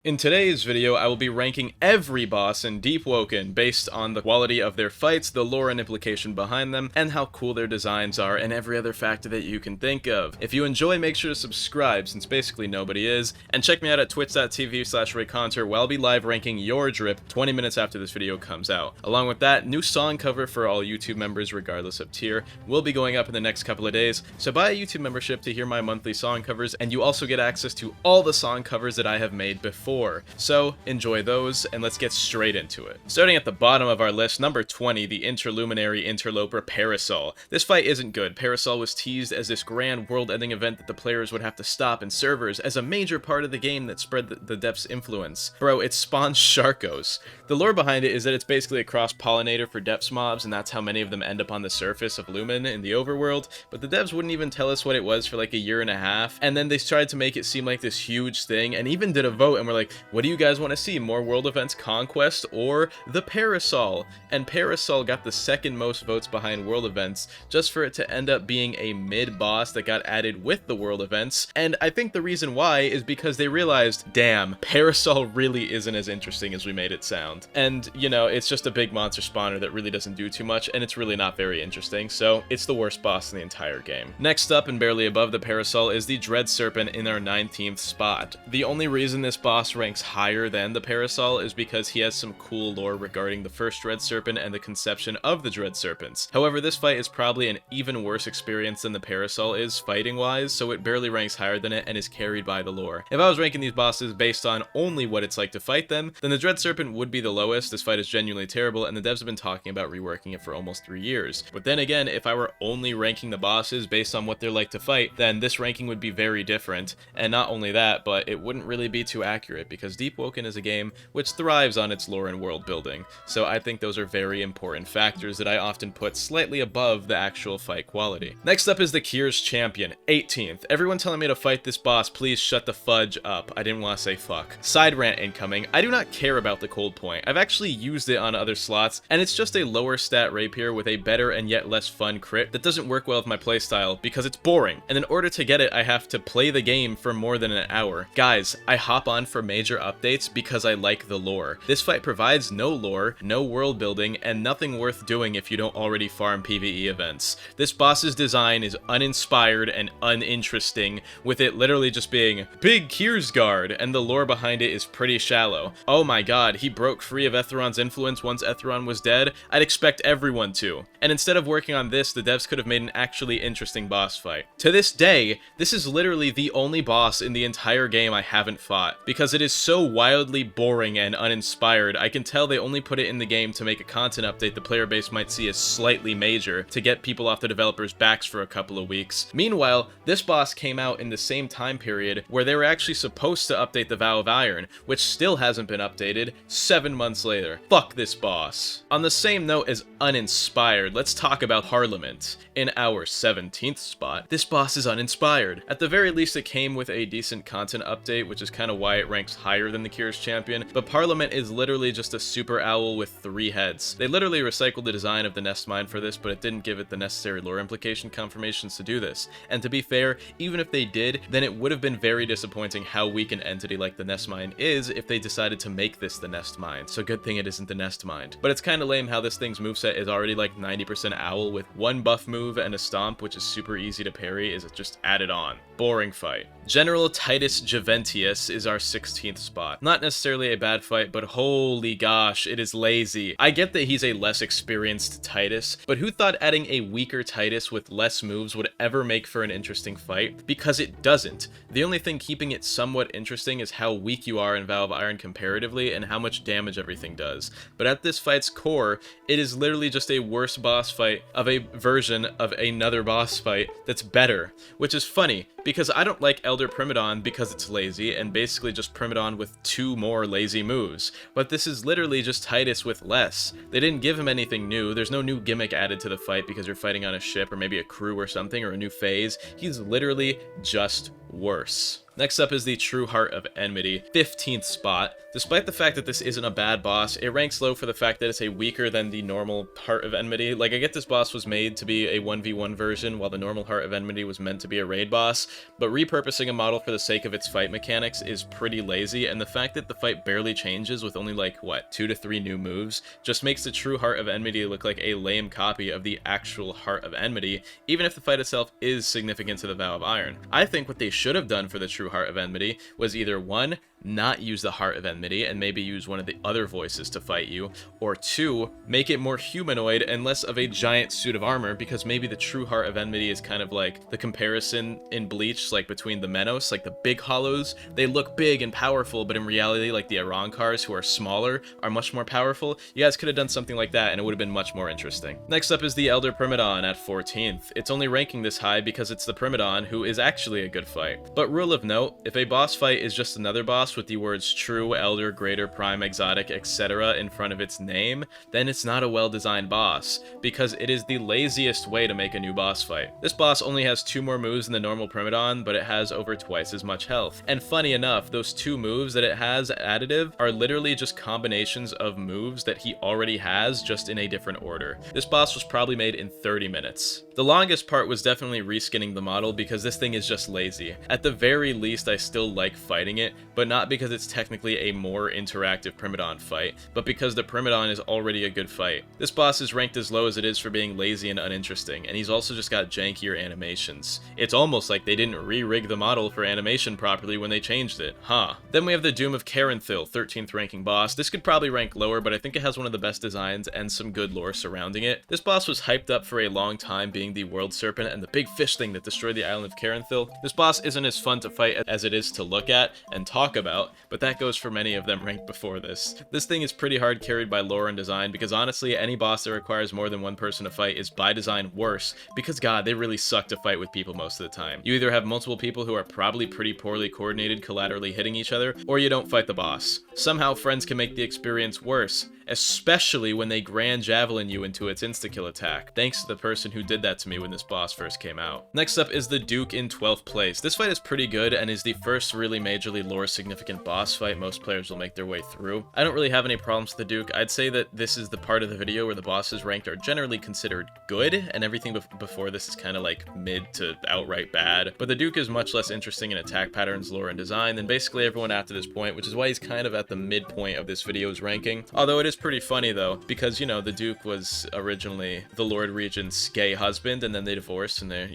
In today's video, I will be ranking every boss in Deepwoken based on the quality of their fights, the lore and implication behind them, and how cool their designs are, and every other factor that you can think of. If you enjoy, make sure to subscribe, since basically nobody is, and check me out at twitch.tv/Reaconteur, where I'll be live ranking your drip 20 minutes after this video comes out. Along with that, new song cover for all YouTube members regardless of tier will be going up in the next couple of days, so buy a YouTube membership to hear my monthly song covers, and you also get access to all the song covers that I have made before. So enjoy those, and let's get straight into it. Starting at the bottom of our list, number 20, the Interluminary Interloper Parasol. This fight isn't good. Parasol was teased as this grand world-ending event that the players would have to stop in servers as a major part of the game that spread the depth's influence. Bro, it spawns Sharkos. The lore behind it is that it's basically a cross-pollinator for depths mobs, and that's how many of them end up on the surface of Lumen in the overworld, but the devs wouldn't even tell us what it was for like a year and a half, and then they tried to make it seem like this huge thing, and even did a vote, and we're like, what do you guys want to see? More World Events Conquest or the Parasol? And Parasol got the second most votes behind World Events, just for it to end up being a mid-boss that got added with the World Events. And I think the reason why is because they realized, damn, Parasol really isn't as interesting as we made it sound. And, you know, it's just a big monster spawner that really doesn't do too much, and it's really not very interesting, so it's the worst boss in the entire game. Next up, and barely above the Parasol, is the Dread Serpent in our 19th spot. The only reason this boss ranks higher than the Parasol is because he has some cool lore regarding the first Dread Serpent and the conception of the Dread Serpents. However, this fight is probably an even worse experience than the Parasol is fighting-wise, so it barely ranks higher than it and is carried by the lore. If I was ranking these bosses based on only what it's like to fight them, then the Dread Serpent would be the lowest. This fight is genuinely terrible, and the devs have been talking about reworking it for almost 3 years. But then again, if I were only ranking the bosses based on what they're like to fight, then this ranking would be very different, and not only that, but it wouldn't really be too accurate, because Deepwoken is a game which thrives on its lore and world building, so I think those are very important factors that I often put slightly above the actual fight quality. Next up is the Kyrs Champion, 18th. Everyone telling me to fight this boss, please shut the fudge up. I didn't want to say fuck. Side rant incoming. I do not care about the cold point. I've actually used it on other slots, and it's just a lower stat rapier with a better and yet less fun crit that doesn't work well with my playstyle because it's boring, and in order to get it I have to play the game for more than an hour. Guys, I hop on for major updates because I like the lore. This fight provides no lore, no world building, and nothing worth doing if you don't already farm PvE events. This boss's design is uninspired and uninteresting, with it literally just being Big Kyrs Guard, and the lore behind it is pretty shallow. Oh my god, he broke free of Etheron's influence once Etheron was dead? I'd expect everyone to. And instead of working on this, the devs could have made an actually interesting boss fight. To this day, this is literally the only boss in the entire game I haven't fought, because it is so wildly boring and uninspired. I can tell they only put it in the game to make a content update the player base might see as slightly major, to get people off the developers' backs for a couple of weeks. Meanwhile, this boss came out in the same time period where they were actually supposed to update the Vow of Iron, which still hasn't been updated 7 months later. Fuck this boss. On the same note as uninspired, let's talk about Parliament. In our 17th spot, this boss is uninspired. At the very least, it came with a decent content update, which is kind of why it ranks higher than the Kyrs Champion, but Parliament is literally just a super owl with 3 heads. They literally recycled the design of the nest mine for this, but it didn't give it the necessary lore implication confirmations to do this. And to be fair, even if they did, then it would have been very disappointing how weak an entity like the nest mine is if they decided to make this the nest mine, so good thing it isn't the nest mine. But it's kind of lame how this thing's moveset is already like 90% owl with 1 buff move and a stomp, which is super easy to parry, is just added on. Boring fight. General Titus Juventius is our 16th spot. Not necessarily a bad fight, but holy gosh, it is lazy. I get that he's a less experienced Titus, but who thought adding a weaker Titus with less moves would ever make for an interesting fight? Because it doesn't. The only thing keeping it somewhat interesting is how weak you are in Vow of Iron comparatively and how much damage everything does. But at this fight's core, it is literally just a worse boss fight of a version of another boss fight that's better, which is funny because I don't like Elder Primadon because it's lazy and basically just Primadon with 2 more lazy moves. But this is literally just Titus with less. They didn't give him anything new. There's no new gimmick added to the fight because you're fighting on a ship or maybe a crew or something or a new phase. He's literally just worse. Next up is the True Heart of Enmity, 15th spot. Despite the fact that this isn't a bad boss, it ranks low for the fact that it's a weaker than the normal Heart of Enmity. Like, I get this boss was made to be a 1v1 version, while the normal Heart of Enmity was meant to be a raid boss, but repurposing a model for the sake of its fight mechanics is pretty lazy, and the fact that the fight barely changes with only, like, what, 2 to 3 new moves, just makes the True Heart of Enmity look like a lame copy of the actual Heart of Enmity, even if the fight itself is significant to the Vow of Iron. I think what they should have done for the True Heart of Enmity was either 1, not use the Heart of Enmity and maybe use one of the other voices to fight you, or 2, make it more humanoid and less of a giant suit of armor, because maybe the True Heart of Enmity is kind of like the comparison in Bleach, like between the Menos, like the big hollows. They look big and powerful, but in reality, like the Kyrs, who are smaller, are much more powerful. You guys could have done something like that and it would have been much more interesting. Next up is the Elder Primadon at 14th. It's only ranking this high because it's the Primadon, who is actually a good fight. But rule of note, if a boss fight is just another boss with the words true, elder, greater, prime, exotic, etc. in front of its name, then it's not a well-designed boss, because it is the laziest way to make a new boss fight. This boss only has 2 more moves than the normal Primadon, but it has over twice as much health. And funny enough, those 2 moves that it has additive are literally just combinations of moves that he already has, just in a different order. This boss was probably made in 30 minutes. The longest part was definitely reskinning the model, because this thing is just lazy. At the very least, I still like fighting it, but not because it's technically a more interactive Primadon fight, but because the Primadon is already a good fight. This boss is ranked as low as it is for being lazy and uninteresting, and he's also just got jankier animations. It's almost like they didn't re-rig the model for animation properly when they changed it, huh? Then we have the Doom of Carenthil, 13th ranking boss. This could probably rank lower, but I think it has one of the best designs and some good lore surrounding it. This boss was hyped up for a long time, being the World Serpent and the big fish thing that destroyed the island of Carenthil. This boss isn't as fun to fight as it is to look at and talk about, but that goes for many of them ranked before this. This thing is pretty hard carried by lore and design, because honestly, any boss that requires more than one person to fight is by design worse, because god, they really suck to fight with people most of the time. You either have multiple people who are probably pretty poorly coordinated collaterally hitting each other, or you don't fight the boss. Somehow friends can make the experience worse, especially when they grand javelin you into its insta-kill attack, thanks to the person who did that to me when this boss first came out. Next up is the Duke in 12th place. This fight is pretty good and is the first really majorly lore significant boss fight most players will make their way through. I don't really have any problems with the Duke. I'd say that this is the part of the video where the bosses ranked are generally considered good, and everything before this is kind of like mid to outright bad. But the Duke is much less interesting in attack patterns, lore, and design than basically everyone after this point, which is why he's kind of at the midpoint of this video's ranking. Although it is pretty funny though, because, you know, the Duke was originally the Lord Regent's gay husband, and then they divorced, and they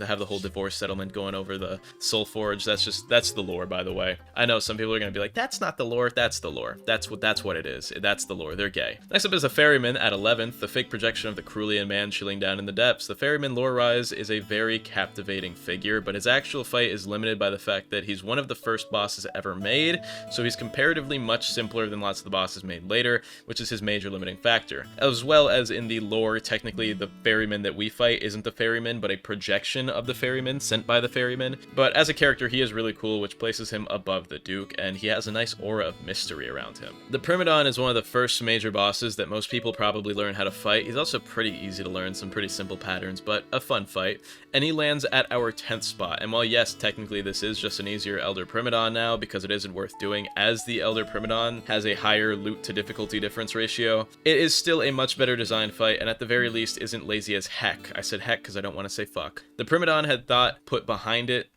have the whole divorce settlement going over the Soul Forge. That's the lore, by the way. I know some people are gonna be like, that's not the lore, that's the lore. That's what it is. That's the lore. They're gay. Next up is the Ferryman at 11th, the fake projection of the Cerulean man chilling down in the depths. The Ferryman lore-wise is a very captivating figure, but his actual fight is limited by the fact that he's one of the first bosses ever made, so he's comparatively much simpler than lots of the bosses made later, which is his major limiting factor. As well as in the lore, technically the Ferryman that we fight isn't the Ferryman, but a projection of the Ferryman sent by the Ferryman. But as a character, he is really cool, which places him above the Duke, and he has a nice aura of mystery around him. The Primadon is one of the first major bosses that most people probably learn how to fight. He's also pretty easy to learn, some pretty simple patterns, but a fun fight. And he lands at our 10th spot. And while yes, technically this is just an easier Elder Primadon now, because it isn't worth doing, as the Elder Primadon has a higher loot to difficulty difference ratio, it is still a much better designed fight, and at the very least isn't lazy as heck. I said heck because I don't want to say fuck. The Primadon had thought put behind it,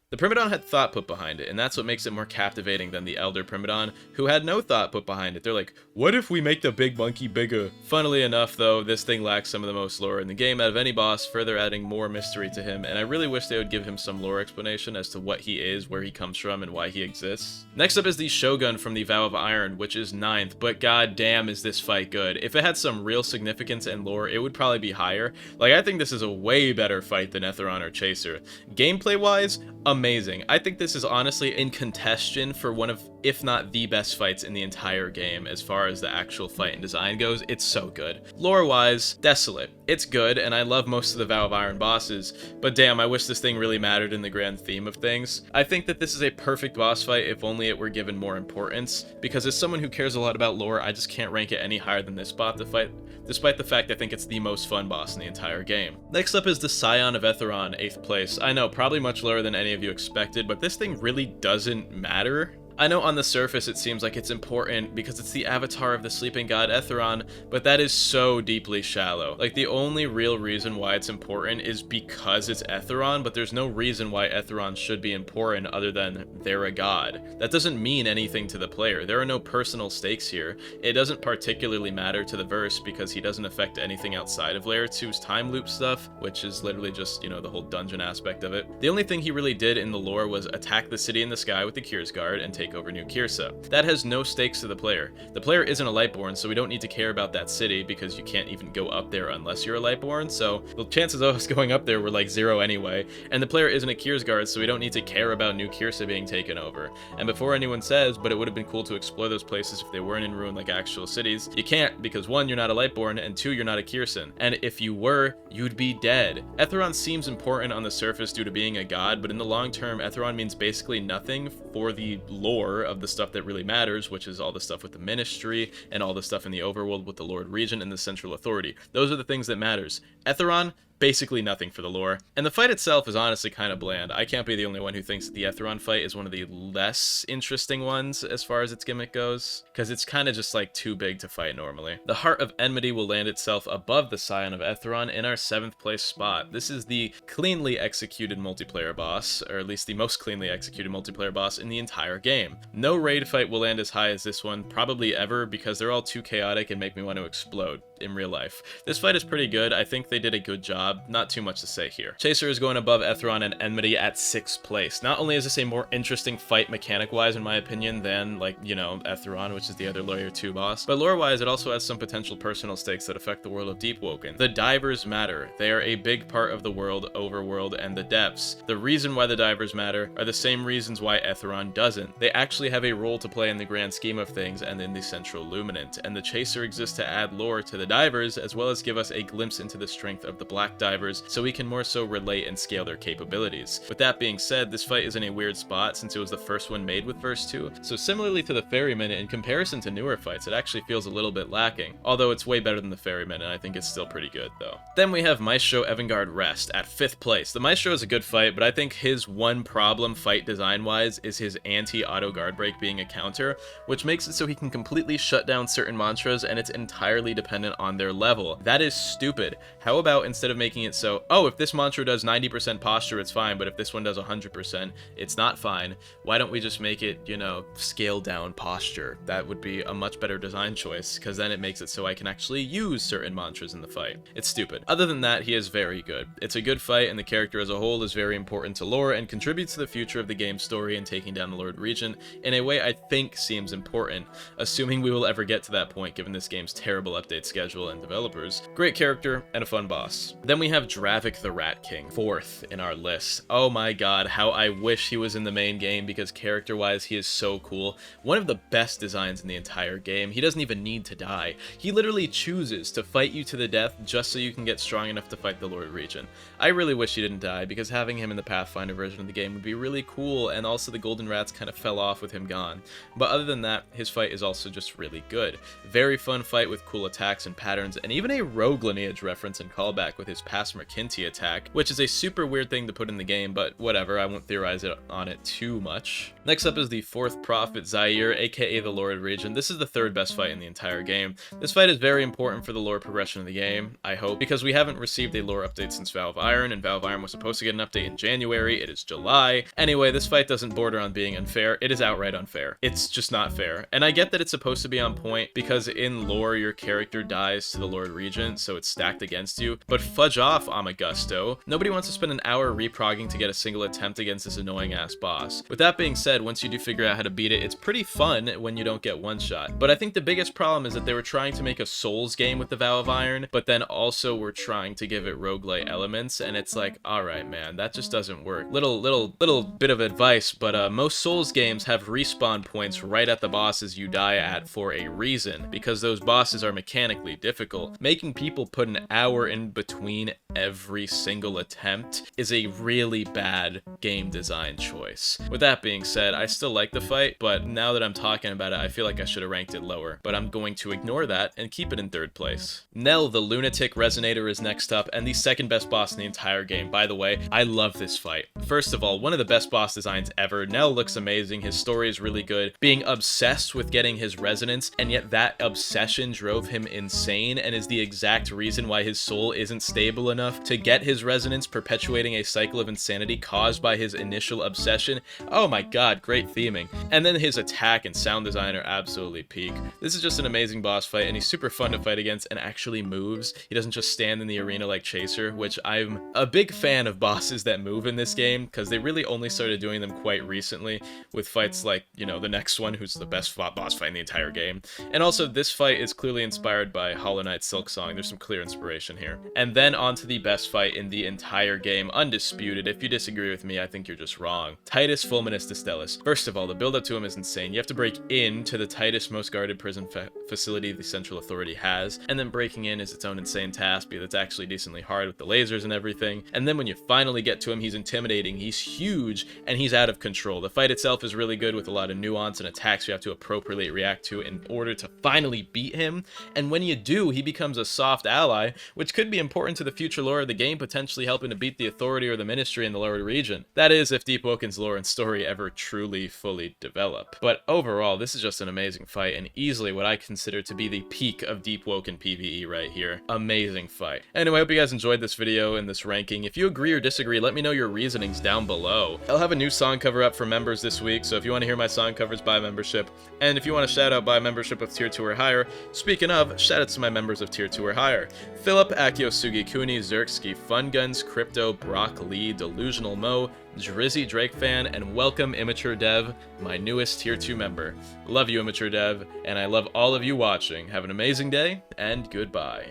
and that's what makes it more captivating than the Elder Primadon, who had no thought put behind it. They're like, what if we make the big monkey bigger? Funnily enough, though, this thing lacks some of the most lore in the game out of any boss, further adding more mystery to him, and I really wish they would give him some lore explanation as to what he is, where he comes from, and why he exists. Next up is the Shogun from the Vow of Iron, which is 9th, but god damn is this fight good. If it had some real significance and lore, it would probably be higher. Like, I think this is a way better fight than Etheron or Chaser. Gameplay-wise, amazing. I think this is honestly in contention for one of, if not the best fights in the entire game as far as the actual fight and design goes. It's so good. Lore-wise, desolate. It's good, and I love most of the Vow of Iron bosses, but damn, I wish this thing really mattered in the grand theme of things. I think that this is a perfect boss fight if only it were given more importance, because as someone who cares a lot about lore, I just can't rank it any higher than this spot to fight, despite the fact I think it's the most fun boss in the entire game. Next up is the Scion of Etheron, 8th place. I know, probably much lower than any of you expected, but this thing really doesn't matter. I know on the surface it seems like it's important because it's the avatar of the sleeping god Etheron, but that is so deeply shallow. Like, the only real reason why it's important is because it's Etheron, but there's no reason why Etheron should be important other than they're a god. That doesn't mean anything to the player. There are no personal stakes here. It doesn't particularly matter to the verse because he doesn't affect anything outside of Layer 2's time loop stuff, which is literally just, you know, the whole dungeon aspect of it. The only thing he really did in the lore was attack the city in the sky with the Kyrs guard and take over New Kyrsa. That has no stakes to the player. The player isn't a Lightborn, so we don't need to care about that city because you can't even go up there unless you're a Lightborn, so the chances of us going up there were like 0 anyway. And the player isn't a Kyrs guard, so we don't need to care about New Kyrsa being taken over. And before anyone says, but it would have been cool to explore those places if they weren't in ruin like actual cities, you can't because 1, you're not a Lightborn, and 2, you're not a Kyrsan. And if you were, you'd be dead. Etheron seems important on the surface due to being a god, but in the long term, Etheron means basically nothing for the lore of the stuff that really matters, which is all the stuff with the ministry and all the stuff in the overworld with the Lord Regent and the Central Authority. Those are the things that matters. Etheron, basically nothing for the lore. And the fight itself is honestly kind of bland. I can't be the only one who thinks that the Etheron fight is one of the less interesting ones as far as its gimmick goes, because it's kind of just like too big to fight normally. The Heart of Enmity will land itself above the Scion of Etheron in our 7th place spot. This is the cleanly executed multiplayer boss, or at least the most cleanly executed multiplayer boss in the entire game. No raid fight will land as high as this one, probably ever, because they're all too chaotic and make me want to explode in real life. This fight is pretty good. I think they did a good job. Not too much to say here. Chaser is going above Etheron and Enmity at 6th place. Not only is this a more interesting fight mechanic-wise, in my opinion, than, like, you know, Etheron, which is the other Layer 2 boss, but lore-wise, it also has some potential personal stakes that affect the world of Deepwoken. The divers matter. They are a big part of the world, overworld, and the depths. The reason why the divers matter are the same reasons why Etheron doesn't. They actually have a role to play in the grand scheme of things and in the central luminant, and the Chaser exists to add lore to the divers, as well as give us a glimpse into the strength of the black divers, so we can more so relate and scale their capabilities. With that being said, this fight is in a weird spot since it was the first one made with verse 2, so similarly to the Ferryman, in comparison to newer fights, it actually feels a little bit lacking, although it's way better than the Ferryman, and I think it's still pretty good though. Then we have Maestro Evengarde Rest at 5th place. The Maestro is a good fight, but I think his one problem fight design-wise is his anti-auto guard break being a counter, which makes it so he can completely shut down certain mantras and it's entirely dependent on their level. That is stupid. How about instead of making it so, oh, if this mantra does 90% posture, it's fine, but if this one does 100%, it's not fine. Why don't we just make it, you know, scale down posture? That would be a much better design choice, because then it makes it so I can actually use certain mantras in the fight. It's stupid. Other than that, he is very good. It's a good fight, and the character as a whole is very important to lore and contributes to the future of the game's story and taking down the Lord Regent in a way I think seems important, assuming we will ever get to that point given this game's terrible update schedule and developers. Great character and a fun boss. Then we have Dravik the Rat King, 4th in our list. Oh my god, how I wish he was in the main game because character-wise he is so cool. One of the best designs in the entire game. He doesn't even need to die. He literally chooses to fight you to the death just so you can get strong enough to fight the Lord Regent. I really wish he didn't die because having him in the Pathfinder version of the game would be really cool, and also the Golden Rats kind of fell off with him gone. But other than that, his fight is also just really good. Very fun fight with cool attacks and patterns, and even a rogue lineage reference and callback with his Pass Merkinti attack, which is a super weird thing to put in the game, but whatever, I won't theorize on it too much. Next up is the 4th Prophet, Zaire, aka the Lord Regent. This is the 3rd best fight in the entire game. This fight is very important for the lore progression of the game, I hope, because we haven't received a lore update since Vow of Iron, and Vow of Iron was supposed to get an update in January. It is July. Anyway, this fight doesn't border on being unfair. It is outright unfair. It's just not fair. And I get that it's supposed to be on point because in lore your character dies to the Lord Regent, so it's stacked against you, but fudge off, Amagusto. Nobody wants to spend an hour reprogging to get a single attempt against this annoying ass boss. With that being said, once you do figure out how to beat it, it's pretty fun when you don't get one shot. But I think the biggest problem is that they were trying to make a Souls game with the Vow of Iron, but then also were trying to give it roguelite elements, and it's like, alright man, that just doesn't work. Little bit of advice, but most Souls games have respawn points right at the bosses you die at for a reason, because those bosses are mechanically difficult. Making people put an hour in between cutscene every single attempt is a really bad game design choice. With that being said, I still like the fight, but now that I'm talking about it, I feel like I should have ranked it lower. But I'm going to ignore that and keep it in 3rd place. Nell the Lunatic Resonator is next up, and the second best boss in the entire game. By the way, I love this fight. First of all, one of the best boss designs ever. Nell looks amazing, his story is really good, being obsessed with getting his resonance, and yet that obsession drove him insane and is the exact reason why his soul isn't stable enough to get his resonance, perpetuating a cycle of insanity caused by his initial obsession. Oh my god, great theming. And then his attack and sound design are absolutely peak. This is just an amazing boss fight, and he's super fun to fight against and actually moves. He doesn't just stand in the arena like Chaser, which I'm a big fan of bosses that move in this game, because they really only started doing them quite recently with fights like, you know, the next one, who's the best boss fight in the entire game. And also, this fight is clearly inspired by Hollow Knight's Silksong. There's some clear inspiration here. And then on to the best fight in the entire game, undisputed. If you disagree with me, I think you're just wrong. Titus Fulminus Distellus. First of all, the build up to him is insane. You have to break into the Titus most guarded prison facility the Central Authority has, and then breaking in is its own insane task, because it's actually decently hard with the lasers and everything. And then when you finally get to him, he's intimidating, he's huge, and he's out of control. The fight itself is really good with a lot of nuance and attacks you have to appropriately react to in order to finally beat him. And when you do, he becomes a soft ally, which could be important to the future lore of the game, potentially helping to beat the Authority or the Ministry in the lower region. That is, if Deepwoken's lore and story ever truly fully develop. But overall, this is just an amazing fight, and easily what I consider to be the peak of Deepwoken PvE right here. Amazing fight. Anyway, I hope you guys enjoyed this video and this ranking. If you agree or disagree, let me know your reasonings down below. I'll have a new song cover up for members this week, so if you want to hear my song covers, buy membership. And if you want to shout out, buy membership of Tier 2 or higher. Speaking of, shout outs to my members of Tier 2 or higher: Philip, Akio Sugikuni, Zerksky, Fun Guns, Crypto, Brock Lee, Delusional Mo, Drizzy Drake Fan, and welcome Immature Dev, my newest Tier 2 member. Love you, Immature Dev, and I love all of you watching. Have an amazing day, and goodbye.